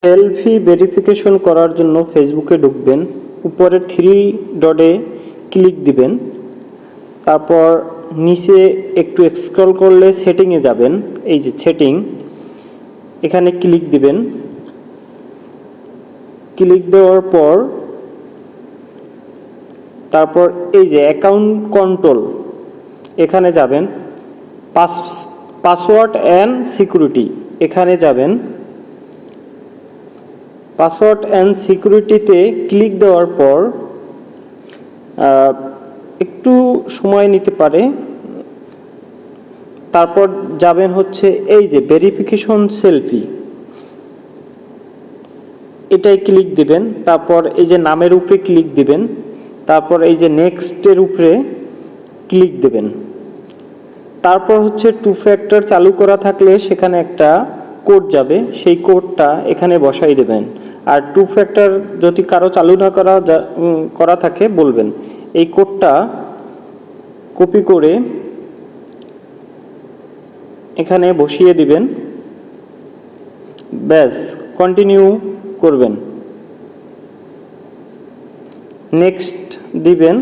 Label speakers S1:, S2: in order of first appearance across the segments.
S1: Selfie verification করার জন্য ফেসবুকে ঢুকবেন, উপরের থ্রি ডটে ক্লিক দিবেন, তারপর নিচে একটু স্ক্রল করলে সেটিংয়ে যাবেন। এই যে সেটিং, এখানে ক্লিক দিবেন। ক্লিক দেওয়ার পর তারপর এই যে অ্যাকাউন্ট কন্ট্রোল, এখানে যাবেন। পাসওয়ার্ড অ্যান্ড সিকিউরিটি, এখানে যাবেন। পাসওয়ার্ড অ্যান্ড সিকিউরিটিতে ক্লিক দেওয়ার পর একটু সময় নিতে পারে। তারপর যাবেন হচ্ছে এই যে ভেরিফিকেশন সেলফি, এটাই ক্লিক দিবেন। তারপর এই যে নামের উপরে ক্লিক দিবেন, তারপর এই যে নেক্সটের উপরে ক্লিক দেবেন। তারপর হচ্ছে টু ফ্যাক্টর চালু করা থাকলে সেখানে একটা কোড যাবে, সেই কোডটা এখানে বসাই দেবেন। আর টু ফ্যাক্টর যদি কারো চালু না করা থাকে বলবেন। এই কোডটা কপি করে এখানে বসিয়ে দিবেন, ব্যাস কন্টিনিউ করবেন, নেক্সট দিবেন।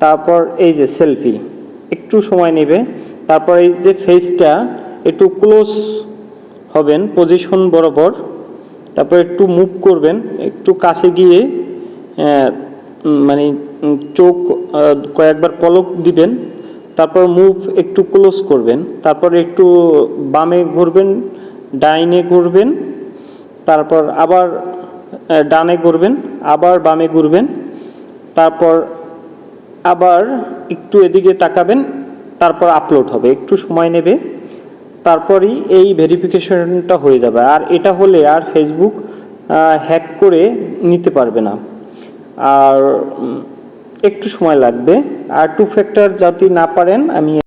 S1: তারপর এই যে সেলফি, একটু সময় নেবে। তারপর এই যে ফেসটা একটু ক্লোজ হবেন পজিশন বরাবর, তারপর একটু মুভ করবেন, একটু কাছে গিয়ে মানে চোখ কয়েকবার পলক দিবেন, তারপর মুভ একটু ক্লোজ করবেন, তারপর একটু বামে ঘুরবেন, ডাইনে ঘুরবেন, তারপর আবার ডানে ঘুরবেন, আবার বামে ঘুরবেন, তারপর আবার একটু এদিকে তাকাবেন, তারপর আপলোড হবে, একটু সময় নেবে। তারপরই এই ভেরিফিকেশনটা হয়ে যাবে। আর এটা হলে আর ফেসবুক হ্যাক করে নিতে পারবে না, আর একটু সময় লাগবে। আর টু ফ্যাক্টর যদি না পারেন, আমি